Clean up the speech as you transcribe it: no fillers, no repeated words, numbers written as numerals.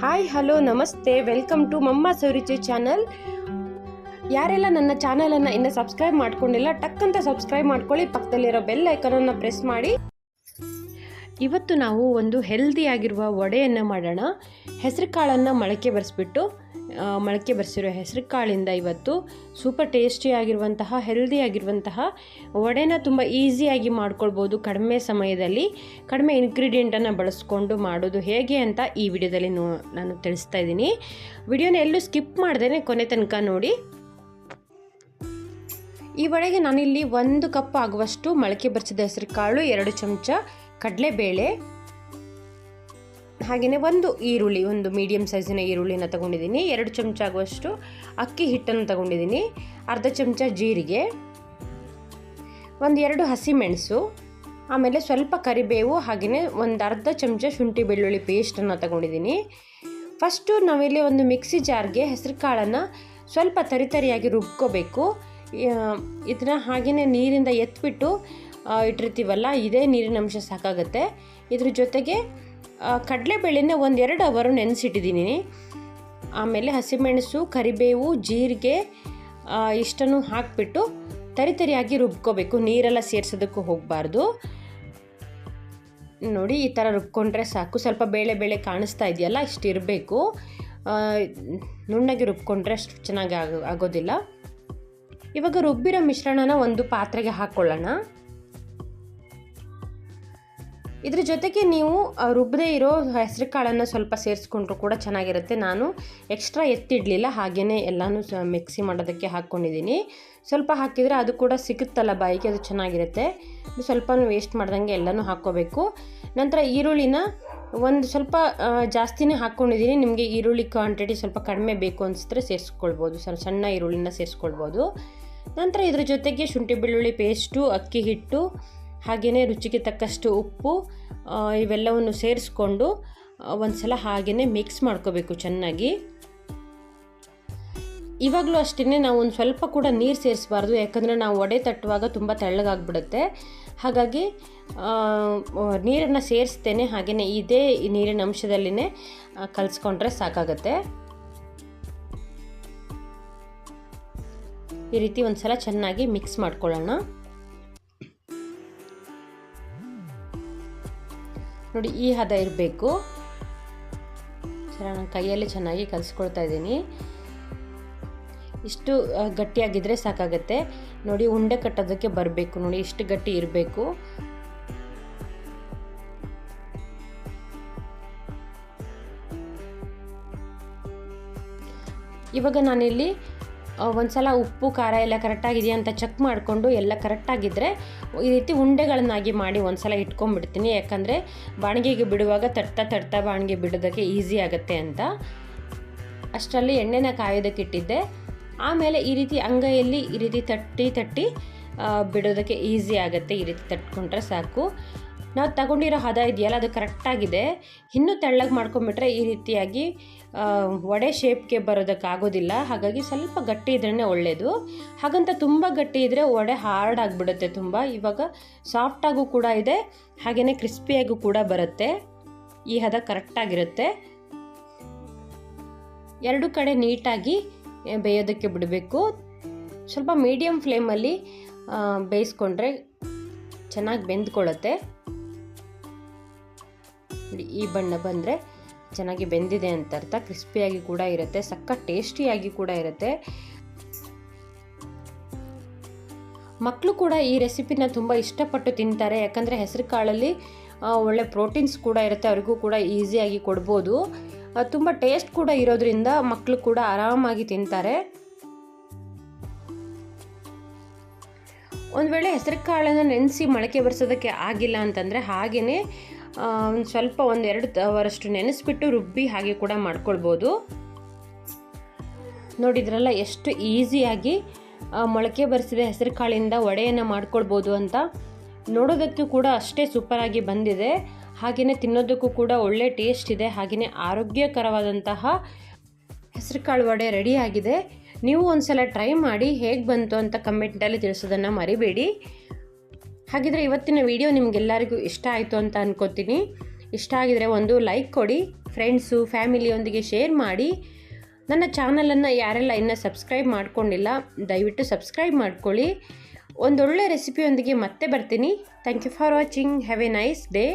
Hi hello ನಮಸ್ತೆ, welcome to Mamma's ರುಚಿ channel. ಯಾರೆಲ್ಲ ನನ್ನ ಚಾನಲನ್ನು ಇನ್ನೂ ಸಬ್ಸ್ಕ್ರೈಬ್ ಮಾಡ್ಕೊಂಡಿಲ್ಲ ಟಕ್ ಅಂತ ಸಬ್ಸ್ಕ್ರೈಬ್ ಮಾಡ್ಕೊಳ್ಳಿ, ಪಕ್ಕದಲ್ಲಿರೋ ಬೆಲ್ ಐಕನನ್ನು ಪ್ರೆಸ್ ಮಾಡಿ. ಇವತ್ತು ನಾವು ಒಂದು ಹೆಲ್ದಿಯಾಗಿರುವ ವಡೆಯನ್ನು ಮಾಡೋಣ. ಹೆಸರು ಕಾಳನ್ನು ಮೊಳಕೆ ಬರೆಸಿರೋ ಹೆಸರು ಕಾಳಿಂದ ಇವತ್ತು ಸೂಪರ್ ಟೇಸ್ಟಿಯಾಗಿರುವಂತಹ ಹೆಲ್ದಿಯಾಗಿರುವಂತಹ ವಡೆನ ತುಂಬ ಈಸಿಯಾಗಿ ಮಾಡ್ಕೊಳ್ಬೋದು. ಕಡಿಮೆ ಸಮಯದಲ್ಲಿ ಕಡಿಮೆ ಇಂಗ್ರೀಡಿಯೆಂಟನ್ನು ಬಳಸ್ಕೊಂಡು ಮಾಡೋದು ಹೇಗೆ ಅಂತ ಈ ವಿಡಿಯೋದಲ್ಲಿ ನಾನು ತಿಳಿಸ್ತಾ ಇದ್ದೀನಿ. ವಿಡಿಯೋನ ಎಲ್ಲೂ ಸ್ಕಿಪ್ ಮಾಡ್ದೇನೆ ಕೊನೆ ತನಕ ನೋಡಿ. ಈ ವಡೆಗೆ ನಾನಿಲ್ಲಿ 1 ಕಪ್ ಆಗುವಷ್ಟು ಮೊಳಕೆ ಬರೆಸಿದ ಹೆಸರು ಕಾಳು, 2 ಚಮಚ ಕಡಲೆಬೇಳೆ, ಹಾಗೆಯೇ ಒಂದು ಈರುಳ್ಳಿ, ಒಂದು ಮೀಡಿಯಮ್ ಸೈಜಿನ ಈರುಳ್ಳಿನ ತಗೊಂಡಿದ್ದೀನಿ, 2 ಚಮಚ ಆಗುವಷ್ಟು ಅಕ್ಕಿ ಹಿಟ್ಟನ್ನು ತಗೊಂಡಿದ್ದೀನಿ, ಅರ್ಧ ಚಮಚ ಜೀರಿಗೆ, 2 ಹಸಿಮೆಣಸು, ಆಮೇಲೆ ಸ್ವಲ್ಪ ಕರಿಬೇವು, ಹಾಗೆಯೇ ಒಂದು ಅರ್ಧ ಚಮಚ ಶುಂಠಿ ಬೆಳ್ಳುಳ್ಳಿ ಪೇಸ್ಟನ್ನು ತಗೊಂಡಿದ್ದೀನಿ. ಫಸ್ಟು ನಾವಿಲ್ಲಿ ಒಂದು ಮಿಕ್ಸಿ ಜಾರ್ಗೆ ಹೆಸರು ಕಾಳನ್ನು ಸ್ವಲ್ಪ ತರಿತರಿಯಾಗಿ ರುಬ್ಕೋಬೇಕು. ಇದನ್ನು ಹಾಗೆಯೇ ನೀರಿಂದ ಎತ್ಬಿಟ್ಟು ಇಟ್ಟಿರ್ತೀವಲ್ಲ, ಇದೇ ನೀರಿನ ಅಂಶ ಸಾಕಾಗುತ್ತೆ. ಇದ್ರ ಜೊತೆಗೆ ಕಡಲೆಬೇಳೆನ 1-2 ಅವರ್ ನೆನೆಸಿಟ್ಟಿದ್ದೀನಿ. ಆಮೇಲೆ ಹಸಿಮೆಣಸು, ಕರಿಬೇವು, ಜೀರಿಗೆ ಇಷ್ಟನ್ನು ಹಾಕಿಬಿಟ್ಟು ತರಿತರಿಯಾಗಿ ರುಬ್ಕೋಬೇಕು. ನೀರೆಲ್ಲ ಸೇರಿಸೋದಕ್ಕೂ ಹೋಗಬಾರ್ದು. ನೋಡಿ, ಈ ಥರ ರುಬ್ಕೊಂಡ್ರೆ ಸಾಕು. ಸ್ವಲ್ಪ ಬೇಳೆ ಕಾಣಿಸ್ತಾ ಇದೆಯಲ್ಲ, ಇಷ್ಟು ಇರಬೇಕು. ನುಣ್ಣಗೆ ರುಬ್ಕೊಂಡ್ರೆ ಅಷ್ಟು ಚೆನ್ನಾಗಿ ಆಗೋದಿಲ್ಲ. ಇವಾಗ ರುಬ್ಬಿರೋ ಮಿಶ್ರಣನ ಒಂದು ಪಾತ್ರೆಗೆ ಹಾಕ್ಕೊಳ್ಳೋಣ. ಇದ್ರ ಜೊತೆಗೆ ನೀವು ರುಬ್ಬದೇ ಇರೋ ಹೆಸರು ಕಾಳನ್ನು ಸ್ವಲ್ಪ ಸೇರಿಸ್ಕೊಂಡ್ರು ಕೂಡ ಚೆನ್ನಾಗಿರುತ್ತೆ. ನಾನು ಎಕ್ಸ್ಟ್ರಾ ಎತ್ತಿಡಲಿಲ್ಲ, ಹಾಗೆಯೇ ಎಲ್ಲನೂ ಮಿಕ್ಸಿ ಮಾಡೋದಕ್ಕೆ ಹಾಕ್ಕೊಂಡಿದ್ದೀನಿ. ಸ್ವಲ್ಪ ಹಾಕಿದರೆ ಅದು ಕೂಡ ಸಿಗುತ್ತಲ್ಲ ಬಾಯಿಗೆ, ಅದು ಚೆನ್ನಾಗಿರುತ್ತೆ. ಸ್ವಲ್ಪ ವೇಸ್ಟ್ ಮಾಡ್ದಂಗೆ ಎಲ್ಲನೂ ಹಾಕ್ಕೋಬೇಕು. ನಂತರ ಈರುಳ್ಳಿನ ಒಂದು ಸ್ವಲ್ಪ ಜಾಸ್ತಿನೇ ಹಾಕ್ಕೊಂಡಿದ್ದೀನಿ. ನಿಮಗೆ ಈರುಳ್ಳಿ ಕ್ವಾಂಟಿಟಿ ಸ್ವಲ್ಪ ಕಡಿಮೆ ಬೇಕು ಅನಿಸಿದ್ರೆ ಸೇರಿಸ್ಕೊಳ್ಬೋದು, ಸಣ್ಣ ಈರುಳ್ಳಿನ ಸೇರಿಸ್ಕೊಳ್ಬೋದು. ನಂತರ ಇದ್ರ ಜೊತೆಗೆ ಶುಂಠಿ ಬೆಳ್ಳುಳ್ಳಿ ಪೇಸ್ಟು, ಅಕ್ಕಿ ಹಿಟ್ಟು, ಹಾಗೆಯೇ ರುಚಿಗೆ ತಕ್ಕಷ್ಟು ಉಪ್ಪು ಇವೆಲ್ಲವನ್ನು ಸೇರಿಸ್ಕೊಂಡು ಒಂದು ಸಲ ಹಾಗೆಯೇ ಮಿಕ್ಸ್ ಮಾಡ್ಕೋಬೇಕು ಚೆನ್ನಾಗಿ. ಇವಾಗಲೂ ಅಷ್ಟೇ ನಾವು ಒಂದು ಸ್ವಲ್ಪ ಕೂಡ ನೀರು ಸೇರಿಸಬಾರ್ದು, ಯಾಕಂದರೆ ನಾವು ವಡೆ ತಟ್ಟುವಾಗ ತುಂಬ ತೆಳ್ಳಗಾಗ್ಬಿಡುತ್ತೆ. ಹಾಗಾಗಿ ನೀರನ್ನು ಸೇರಿಸ್ತೇನೆ, ಹಾಗೆಯೇ ಇದೇ ನೀರಿನ ಅಂಶದಲ್ಲಿನೇ ಕಲಿಸ್ಕೊಂಡ್ರೆ ಸಾಕಾಗತ್ತೆ. ಈ ರೀತಿ ಒಂದು ಸಲ ಚೆನ್ನಾಗಿ ಮಿಕ್ಸ್ ಮಾಡ್ಕೊಳ್ಳೋಣ. ನೋಡಿ, ಈ ಹದ ಇರಬೇಕು. ನಾನು ಕೈಯಲ್ಲಿ ಚೆನ್ನಾಗಿ ಕಲಿಸ್ಕೊಳ್ತಾ ಇದ್ದೀನಿ. ಇಷ್ಟು ಗಟ್ಟಿಯಾಗಿದ್ದರೆ ಸಾಕಾಗತ್ತೆ. ನೋಡಿ, ಉಂಡೆ ಕಟ್ಟೋದಕ್ಕೆ ಬರಬೇಕು. ನೋಡಿ, ಇಷ್ಟು ಗಟ್ಟಿ ಇರಬೇಕು. ಇವಾಗ ನಾನಿಲ್ಲಿ ಒಂದು ಸಲ ಉಪ್ಪು ಖಾರ ಎಲ್ಲ ಕರೆಕ್ಟಾಗಿದೆಯಾ ಅಂತ ಚೆಕ್ ಮಾಡಿಕೊಂಡು ಎಲ್ಲ ಕರೆಕ್ಟಾಗಿದ್ದರೆ ಈ ರೀತಿ ಉಂಡೆಗಳನ್ನಾಗಿ ಮಾಡಿ ಒಂದು ಸಲ ಇಟ್ಕೊಂಡ್ಬಿಡ್ತೀನಿ. ಯಾಕಂದರೆ ಬಾಣಿಗೆಗೆ ಬಿಡುವಾಗ ತಟ್ತಾ ಬಾಣಿಗೆ ಬಿಡೋದಕ್ಕೆ ಈಸಿ ಆಗುತ್ತೆ ಅಂತ. ಅಷ್ಟರಲ್ಲಿ ಎಣ್ಣೆನ ಕಾಯೋದಕ್ಕೆ ಇಟ್ಟಿದ್ದೆ. ಆಮೇಲೆ ಈ ರೀತಿ ಅಂಗೈಯಲ್ಲಿ ಈ ರೀತಿ ತಟ್ಟಿ ಬಿಡೋದಕ್ಕೆ ಈಸಿ ಆಗುತ್ತೆ. ಈ ರೀತಿ ತಟ್ಕೊಂಡ್ರೆ ಸಾಕು. ನಾವು ತಗೊಂಡಿರೋ ಹದ ಇದೆಯಲ್ಲ, ಅದು ಕರೆಕ್ಟಾಗಿದೆ. ಇನ್ನೂ ತೆಳ್ಳಗೆ ಮಾಡ್ಕೊಂಬಿಟ್ರೆ ಈ ರೀತಿಯಾಗಿ ವಡೆ ಶೇಪ್ಗೆ ಬರೋದಕ್ಕಾಗೋದಿಲ್ಲ. ಹಾಗಾಗಿ ಸ್ವಲ್ಪ ಗಟ್ಟಿ ಇದ್ರೇ ಒಳ್ಳೆಯದು. ಹಾಗಂತ ತುಂಬ ಗಟ್ಟಿ ಇದ್ದರೆ ವಡೆ ಹಾರ್ಡ್ ಆಗಿಬಿಡುತ್ತೆ ತುಂಬ. ಇವಾಗ ಸಾಫ್ಟಾಗೂ ಕೂಡ ಇದೆ, ಹಾಗೆಯೇ ಕ್ರಿಸ್ಪಿಯಾಗೂ ಕೂಡ ಬರುತ್ತೆ. ಈ ಹದ ಕರೆಕ್ಟಾಗಿರುತ್ತೆ. 2 ಕಡೆ ನೀಟಾಗಿ ಬೇಯೋದಕ್ಕೆ ಬಿಡಬೇಕು. ಸ್ವಲ್ಪ ಮೀಡಿಯಮ್ ಫ್ಲೇಮಲ್ಲಿ ಬೇಯಿಸ್ಕೊಂಡ್ರೆ ಚೆನ್ನಾಗಿ ಬೆಂದ್ಕೊಳ್ಳುತ್ತೆ. ಈ ಬಣ್ಣ ಬಂದರೆ ಚೆನ್ನಾಗಿ ಬೆಂದಿದೆ ಅಂತ ಅರ್ಥ. ಕ್ರಿಸ್ಪಿಯಾಗಿ ಕೂಡ ಇರುತ್ತೆ, ಸಖತ್ ಟೇಸ್ಟಿಯಾಗಿ ಕೂಡ ಇರುತ್ತೆ. ಮಕ್ಕಳು ಕೂಡ ಈ ರೆಸಿಪಿನ ತುಂಬ ಇಷ್ಟಪಟ್ಟು ತಿಂತಾರೆ. ಯಾಕಂದರೆ ಹೆಸರು ಕಾಳಲ್ಲಿ ಒಳ್ಳೆ ಪ್ರೋಟೀನ್ಸ್ ಕೂಡ ಇರುತ್ತೆ, ಅವ್ರಿಗೂ ಕೂಡ ಈಸಿಯಾಗಿ ಕೊಡ್ಬೋದು. ತುಂಬ ಟೇಸ್ಟ್ ಕೂಡ ಇರೋದ್ರಿಂದ ಮಕ್ಕಳು ಕೂಡ ಆರಾಮಾಗಿ ತಿಂತಾರೆ. ಒಂದು ವೇಳೆ ಹೆಸರು ಕಾಳನ್ನು ನೆನೆಸಿ ಮೊಳಕೆ ಬರೆಸೋದಕ್ಕೆ ಆಗಿಲ್ಲ ಅಂತಂದರೆ ಹಾಗೆಯೇ ಒಂದು ಸ್ವಲ್ಪ 1-2 ಅವರಷ್ಟು ನೆನೆಸ್ಬಿಟ್ಟು ರುಬ್ಬಿ ಹಾಗೆ ಕೂಡ ಮಾಡ್ಕೊಳ್ಬೋದು. ನೋಡಿದ್ರಲ್ಲ ಎಷ್ಟು ಈಸಿಯಾಗಿ ಮೊಳಕೆ ಬರೆಸಿದ ಹೆಸರು ಕಾಳಿಂದ ವಡೆಯನ್ನು ಮಾಡ್ಕೊಳ್ಬೋದು ಅಂತ. ನೋಡೋದಕ್ಕೂ ಕೂಡ ಅಷ್ಟೇ ಸೂಪರಾಗಿ ಬಂದಿದೆ, ಹಾಗೆಯೇ ತಿನ್ನೋದಕ್ಕೂ ಕೂಡ ಒಳ್ಳೆ ಟೇಸ್ಟ್ ಇದೆ. ಹಾಗೆಯೇ ಆರೋಗ್ಯಕರವಾದಂತಹ ಹೆಸರು ಕಾಳು ವಡೆ ರೆಡಿಯಾಗಿದೆ. ನೀವು ಒಂದು ಸಲ ಟ್ರೈ ಮಾಡಿ, ಹೇಗೆ ಬಂತು ಅಂತ ಕಮೆಂಟಲ್ಲಿ ತಿಳಿಸೋದನ್ನು ಮರಿಬೇಡಿ. ಹಾಗಿದ್ರೆ ಇವತ್ತಿನ ವಿಡಿಯೋ ನಿಮಗೆಲ್ಲರಿಗೂ ಇಷ್ಟ ಆಯಿತು ಅಂತ ಅನ್ಕೋತೀನಿ. ಇಷ್ಟ ಆಗಿದರೆ ಒಂದು ಲೈಕ್ ಕೊಡಿ. ಫ್ರೆಂಡ್ಸು ಫ್ಯಾಮಿಲಿಯೊಂದಿಗೆ ಶೇರ್ ಮಾಡಿ. ನನ್ನ ಚಾನಲನ್ನು ಯಾರೆಲ್ಲ ಇನ್ನೂ ಸಬ್ಸ್ಕ್ರೈಬ್ ಮಾಡ್ಕೊಂಡಿಲ್ಲ ದಯವಿಟ್ಟು ಸಬ್ಸ್ಕ್ರೈಬ್ ಮಾಡ್ಕೊಳ್ಳಿ. ಒಂದೊಳ್ಳೆ ರೆಸಿಪಿಯೊಂದಿಗೆ ಮತ್ತೆ ಬರ್ತೀನಿ. Thank you for watching. Have a nice day.